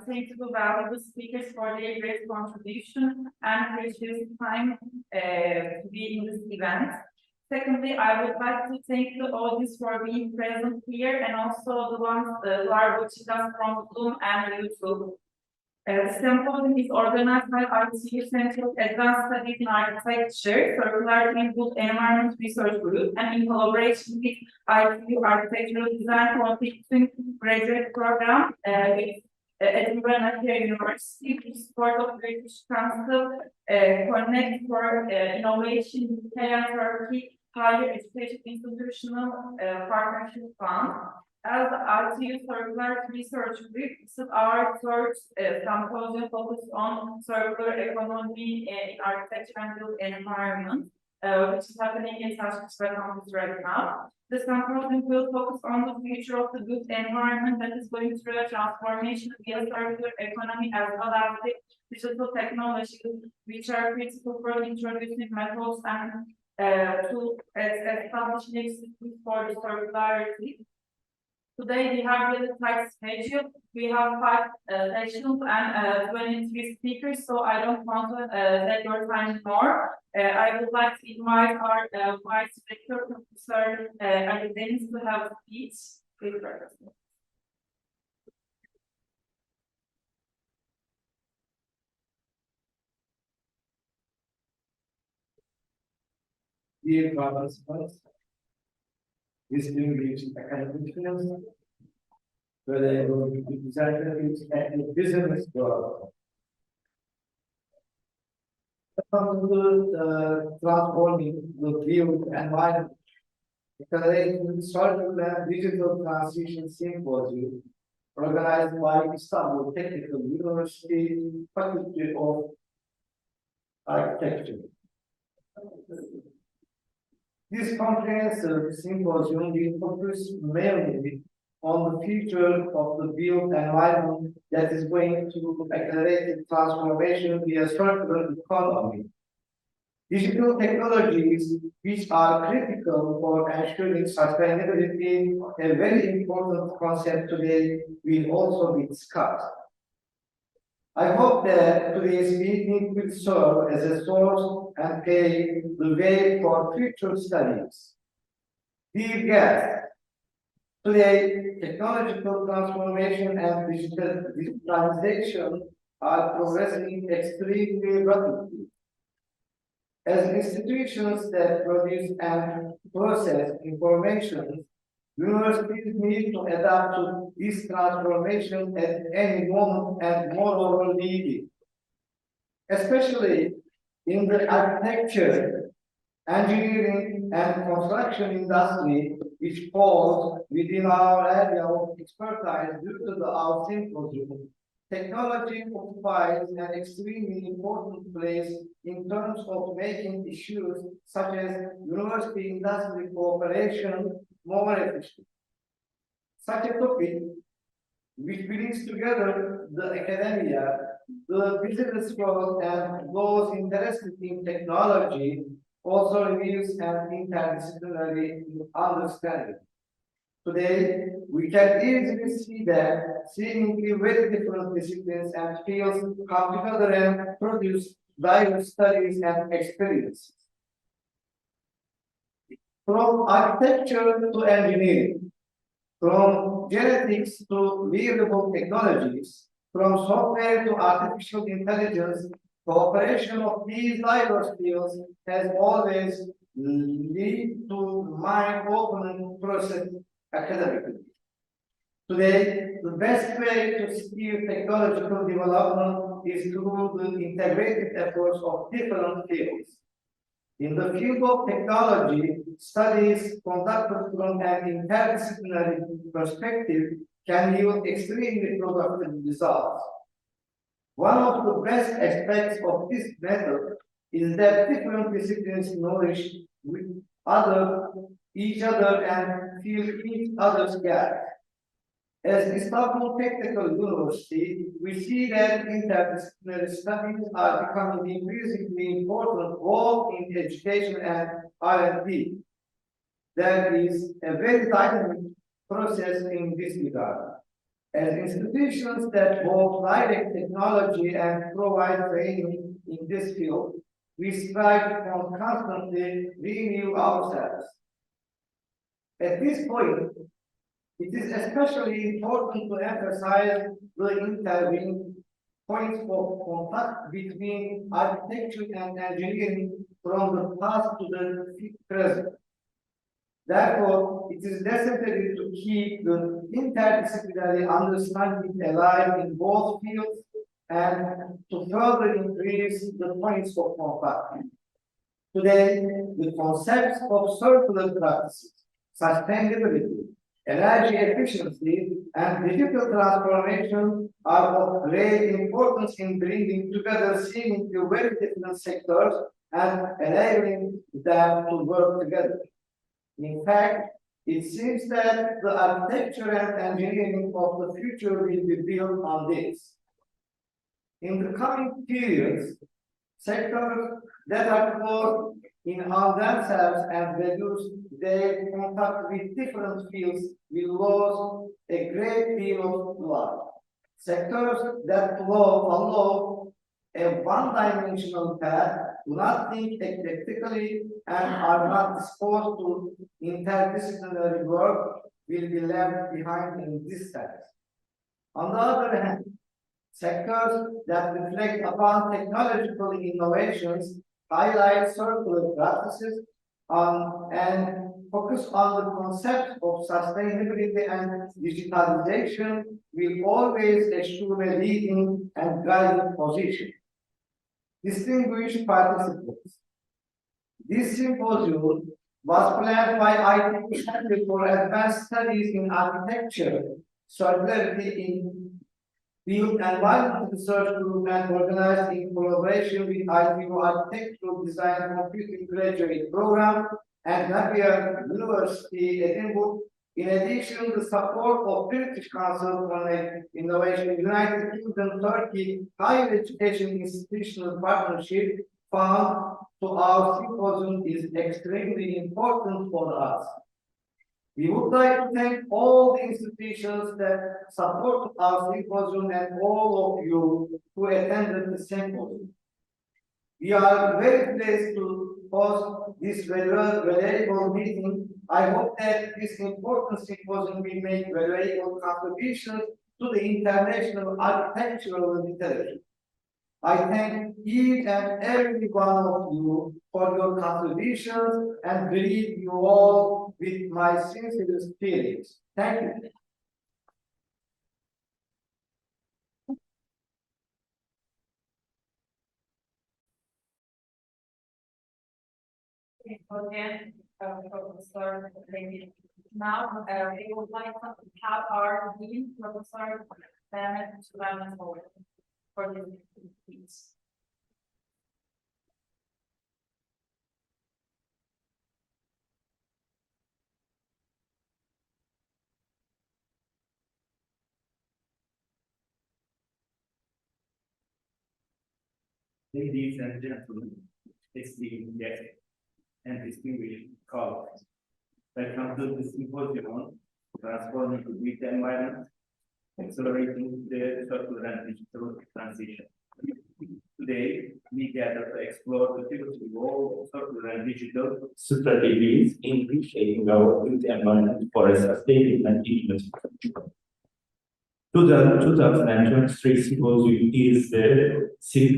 Thank you to valuable speakers for their great contribution and precious time to be in this event. Secondly, I would like to thank the audience for being present here and also the ones who are watching us from Zoom and YouTube. The symposium is organized by ITU Center of Advanced Studies in Architecture, Circular Input Environment Research Group, and in collaboration with ITU Architectural Design Competition Graduate Program with Edinburgh National University, with support of British Council, Connect for Innovation UK and Turkey Higher Education Institutional Partnership Fund. As the ITU Circular Research Group, this is our third symposium focused on circular economy in architecture and built environment, which is happening in Taşkışla campus right now. The symposium will focus on the future of the built environment that is going through a transformation via circular economy as well as the digital technologies, which are critical for introducing methods and to establish new systems for the circularity. Today we have a really tight schedule. We have 5 sessions and 23 speakers, so I don't want to take your time more. I would like to invite our Vice Director, Professor Ali Deniz, to have a speech. Please, Professor. Dear participants, distinguished academicians, whether representatives and the business world. Transforming the built environment, the Circular and Digital Transition Symposium, organized by Istanbul Technical University Faculty of Architecture. This comprehensive symposium will focus mainly on the future of the built environment that is going to accelerate transformation via circular economy. Digital technologies, which are critical for ensuring sustainability, a very important concept today, will also be discussed. I hope that today's meeting will serve as a source and pave the way for future studies. Dear guests, today, technological transformation and digitalization are progressing extremely rapidly. As institutions that produce and process information, universities need to adapt to this transformation at any moment and moreover needed, especially in the architecture, engineering, and construction industry, which falls within our area of expertise due to our symposium. Technology occupies an extremely important place in terms of making issues such as university-industry cooperation more efficient. Such a topic, which brings together the academia, the business world, and those interested in technology, also reveals an interdisciplinary understanding. Today, we can easily see that seemingly very different disciplines and fields come together and produce diverse studies and experiences. From architecture to engineering, from genetics to wearable technologies, from software to artificial intelligence, cooperation of these diverse fields has always led to mind-opening process academically. Today, the best way to steer technological development is through the integrated efforts of different fields. In the field of technology, studies conducted from an interdisciplinary perspective can yield extremely productive results. One of the best aspects of this method is that different disciplines nourish each other and fill each other's gaps. As Istanbul Technical University, we see that interdisciplinary studies are becoming increasingly important both in education and R&D. There is a very dynamic process in this regard. As institutions that both direct technology and provide training in this field, we strive to constantly renew ourselves. At this point, it is especially important to emphasize the intervening points of contact between architecture and engineering from the past to the present. Therefore, it is necessary to keep the interdisciplinary understanding alive in both fields and to further increase the points of contact. Today, the concepts of circular practices, sustainability, energy efficiency, and digital transformation are of great importance in bringing together seemingly very different sectors and enabling them to work together. In fact, it seems that the architecture and engineering of the future will be built on this. In the coming periods, sectors that are close in on themselves and reduce their contact with different fields will lose a great deal of life. Sectors that follow a one-dimensional path, do not think eclectically, and are not disposed to interdisciplinary work will be left behind in this sense. On the other hand, sectors that reflect upon technological innovations, highlight circular practices, and focus on the concept of sustainability and digitalization will always assure a leading and guiding position. Distinguished participants, this symposium was planned by IT Center for Advanced Studies in Architecture, Circularity in Field Environment Research Group, and organized in collaboration with ITU Architectural Design and Computing Graduate Program and Napier University, Edinburgh. In addition, the support of British Council on Innovation, United Kingdom, Turkey, Higher Education Institutional Partnership Fund to our symposium is extremely important for us. We would like to thank all the institutions that support our symposium and all of you who attended the symposium. We are very pleased to host this valuable meeting. I hope that this important symposium will make valuable contributions to the international architectural literature. I thank each and every one of you for your contributions and greet you all with my sincerest feelings. Thank you. Again, Professor David. Now, we would like to have our dean, Professor Mehmet Süleyman for this speech. Ladies and gentlemen, esteemed guests and distinguished colleagues, welcome to the symposium on transforming the built environment, accelerating the circular and digital transition. Today, we gather to explore the pivotal role of circular and digital strategies in reshaping our built environment for a sustainable and digital future. 2023 Symposium is the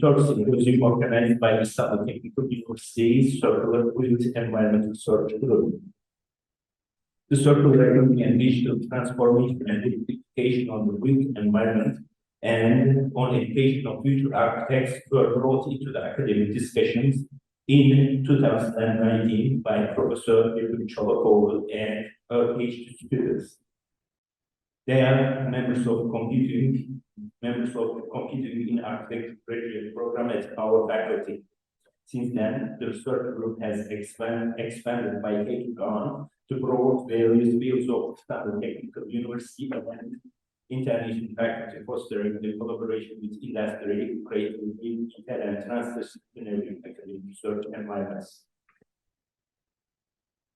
third symposium organized by Istanbul Technical University's Circular Built Environment Research Group. The circular economy and digital transformation and identification of the built environment and on education of future architects were brought into the academic discussions in 2019 by Professor Evgeny Cholakoğlu and her PhD students. They are members of the Computing in Architecture graduate program at our faculty. Since then, the research group has expanded by taking on to promote various fields of Istanbul Technical University and international faculty, fostering the collaboration with industry, creating inter and transdisciplinary academic research environments.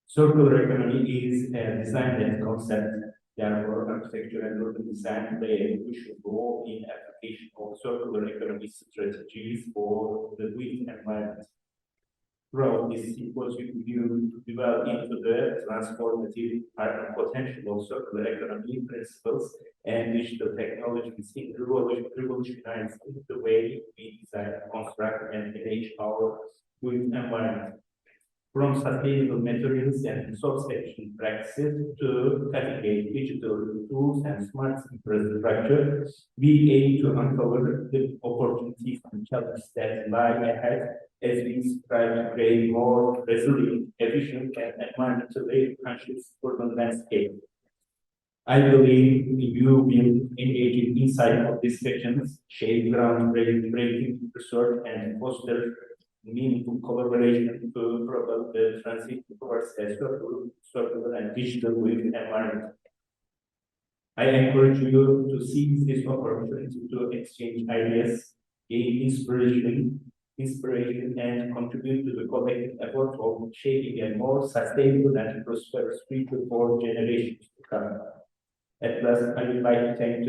Circular economy is a design-led concept. Therefore, architecture and urban design play a crucial role in application of circular economy strategies for the built environment. Throughout this symposium, you develop into the transformative potential of circular economy principles and digital technologies in revolutionizing the way we design, construct, and manage our built environment. From sustainable materials and resource-efficient practices to cutting-edge digital tools and smart infrastructure, we aim to uncover the opportunities and challenges that lie ahead as we strive to create more resilient, efficient, and environmentally conscious urban landscape. I believe you will engage in insight of discussions, shape groundbreaking research, and foster meaningful collaboration to propel the transition towards a circular and digital environment. I encourage you to seize this opportunity to exchange ideas, gain inspiration, and contribute to the collective effort of shaping a more sustainable and prosperous future for generations to come. At last, I would like to thank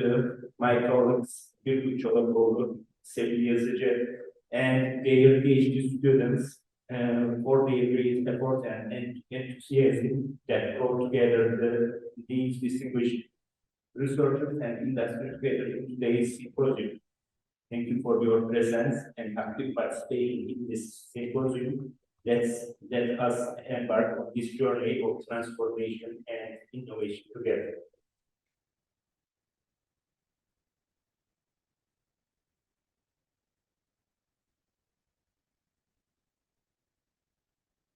my colleagues, Gülgü Çolakoğlu, Sevil Yazıcı, and their PhD students for their great effort and enthusiasm that brought together these distinguished researchers and industry together in today's symposium. Thank you for your presence and active participation in this symposium. Let us embark on this journey of transformation and innovation together.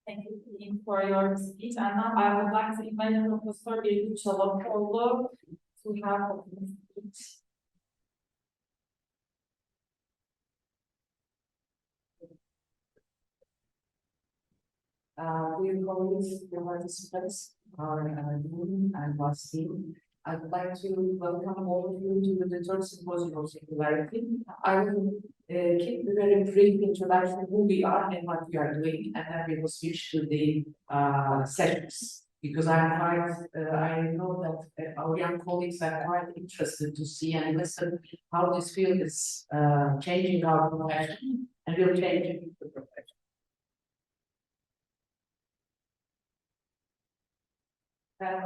Thank you, Dean, for your speech. And now I would like to invite Professor Gülgü Çolakoğlu to have a speech. Dear colleagues, dear participants, our dean and vice dean, I would like to welcome all of you to the third symposium of circularity. I will keep a very brief introduction of who we are and what we are doing, and then we will switch to the sessions. Because I know that our young colleagues are quite interested to see and listen how this field is changing our profession and will change the profession.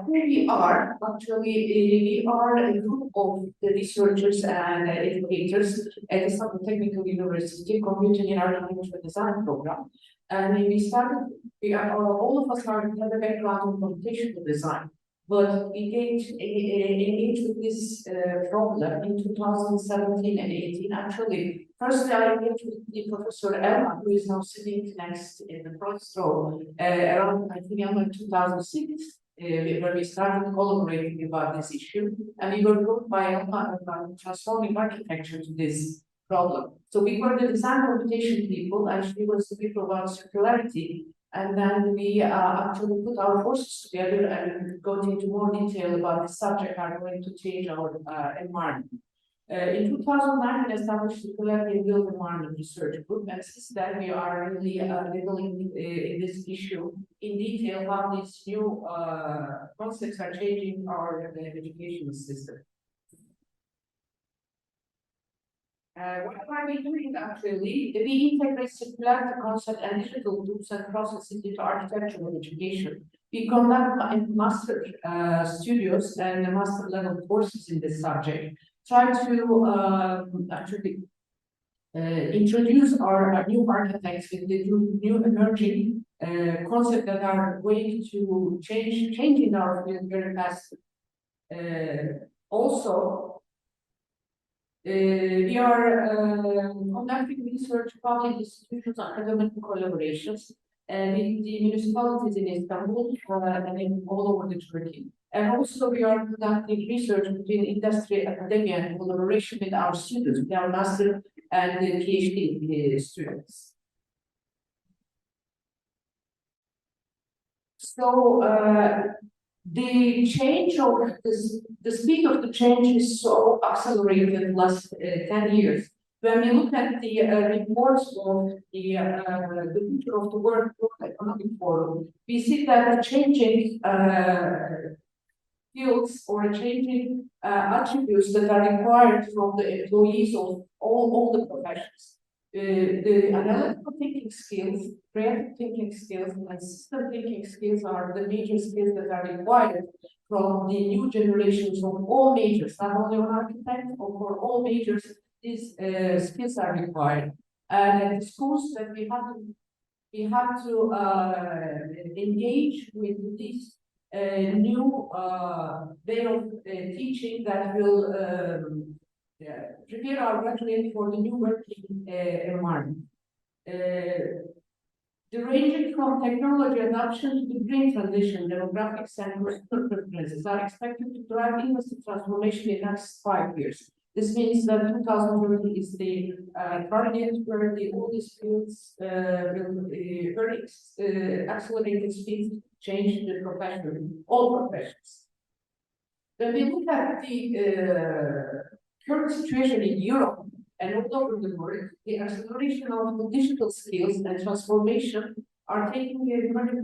Who we are, actually, we are a group of the researchers and educators at Istanbul Technical University Computing and Architecture Design program. And we started, all of us have a background in computational design, but we engaged with this problem in 2017 and 18. Actually, firstly, I engaged with the Professor Elma, who is now sitting next in the front row, around, I think, in 2006. Where we started collaborating about this issue, and we were brought by Elma about transforming architecture to this problem. So we were the design computation people, and she was the people about circularity, and then we actually put our forces together and go into more detail about the subject are going to change our environment. In 2009, we established the Circularity and Built Environment Research Group, and since then we are really dealing in this issue in detail how these new concepts are changing our educational system. What are we doing actually? We integrate circularity concept and digital tools and processes into architectural education. We conduct master studios and master level courses in this subject. Try to actually introduce our new architects with the new emerging concepts that are going to changing our field very fast. Also, we are conducting research, public institutions, academic collaborations with the municipalities in Istanbul and in all over the Turkey. And also we are conducting research between industry, academia, and collaboration with our students, with our master and the PhD students. So the change of the speed of the change is so accelerated in the last 10 years. When we look at the reports of the future of the World Economic Forum, we see that the changing fields or changing attributes that are required from the employees of all the professions. The analytical thinking skills, creative thinking skills, and system thinking skills are the major skills that are required from the new generations of all majors, not only on architects, but for all majors, these skills are required. And at the schools that we have to engage with this new way of teaching that will prepare our graduates for the new working environment. The ranging from technology adoption to the green transition, demographics and personal preferences are expected to drive industry transformation in the next 5 years. This means that 2030 is the target where all these fields will very accelerated speed change the profession, all professions. When we look at the current situation in Europe and all over the world, the acceleration of the digital skills and transformation are taking a very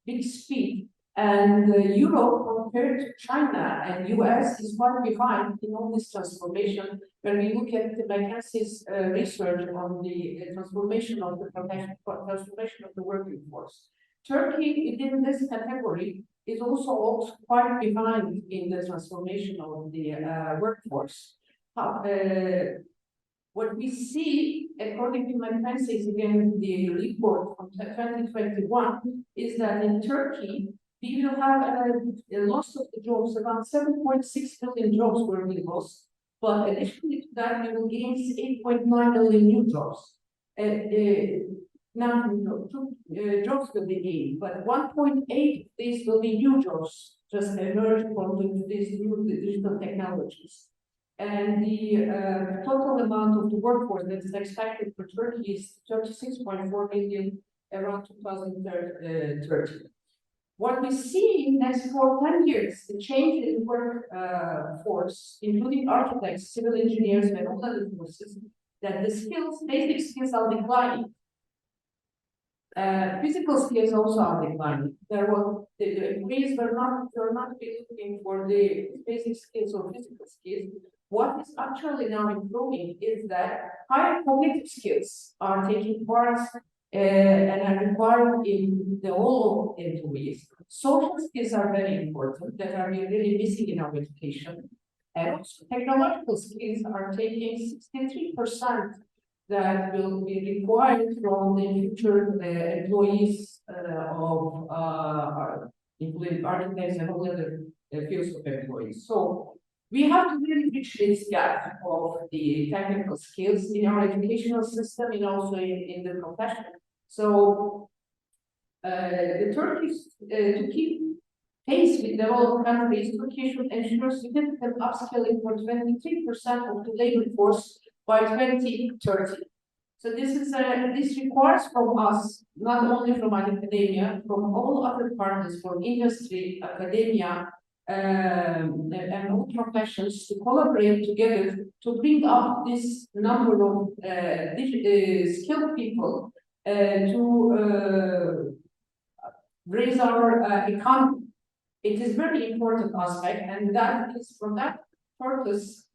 big speed. And Europe, compared to China and US, is far behind in all this transformation. When we look at the McKinsey's research on the transformation of the profession, transformation of the working force, Turkey, within this category, is also quite behind in the transformation of the workforce. What we see, according to McKinsey's again, the report from 2021, is that in Turkey, we will have a loss of the jobs, around 7.6 million jobs will be lost. But additionally to that, we will gain 8.9 million new jobs. Jobs will be gained, but 1.8 these will be new jobs just emerge from these new digital technologies. And the total amount of the workforce that is expected for Turkey is 36.4 million around 2030. What we see in the next 10 years, the change in workforce, including architects, civil engineers, and all other forces, that the skills, basic skills are declining. Physical skills also are declining. The employees were not looking for the basic skills or physical skills. What is actually now improving is that higher cognitive skills are taking part and are required in the whole employees. Social skills are very important that are really missing in our education. And also technological skills are taking 63% that will be required from the future employees of including architects and all other fields of employees. So we have to really bridge this gap of the technical skills in our educational system and also in the profession. So the Turkish, to keep pace with developed countries, Turkey should ensure significant upskilling for 23% of the labor force by 2030. So this requires from us, not only from academia, from all other partners, from industry, academia, and all professions to collaborate together to bring up this number of skilled people to raise our economy. It is very important aspect, and that is from that purpose.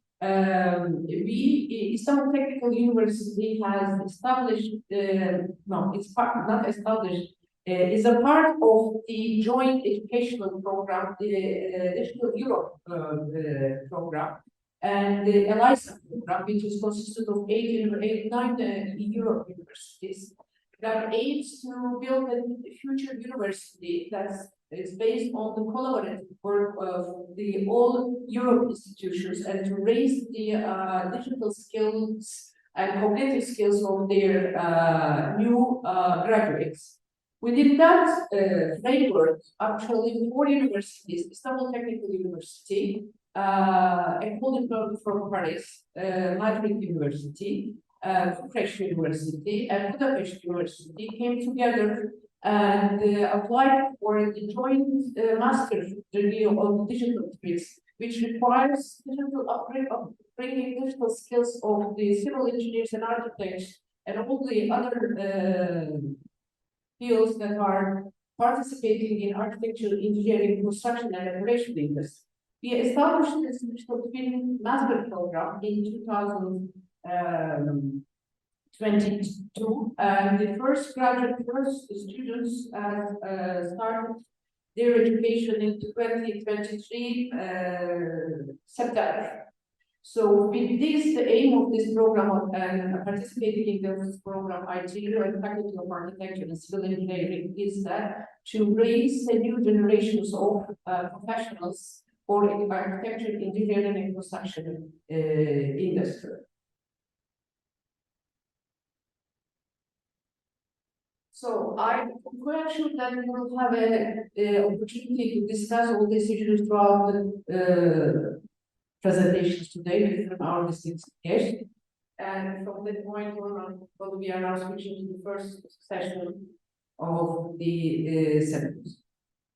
Istanbul Technical University has established, no, it's not established, is a part of the joint educational program, the Digital Europe program, and the ELISA program, which is consisted of 9 Europe universities that aims to build a future university that is based on the collaborative work of the all Europe institutions and to raise the digital skills and cognitive skills of their new graduates. Within that framework, actually 4 universities, Istanbul Technical University, Ecole from Paris, Madrid University, Fresh University, and Budapest University came together and applied for the joint master's degree on digital twins, which requires bringing digital skills of the civil engineers and architects and all the other fields that are participating in architecture, engineering, construction, and operation industry. We established this twin master program in 2022, and the first students started their education in 2023 September. So with this, the aim of this program and participating in this program, IT and Faculty of Architecture and Civil Engineering is that to raise the new generations of professionals for architecture, engineering, and construction industry. So I'm quite sure that we will have an opportunity to discuss all these issues throughout the presentations today from our distinguished guests. And from that point on, we are now switching to the first session of the sessions.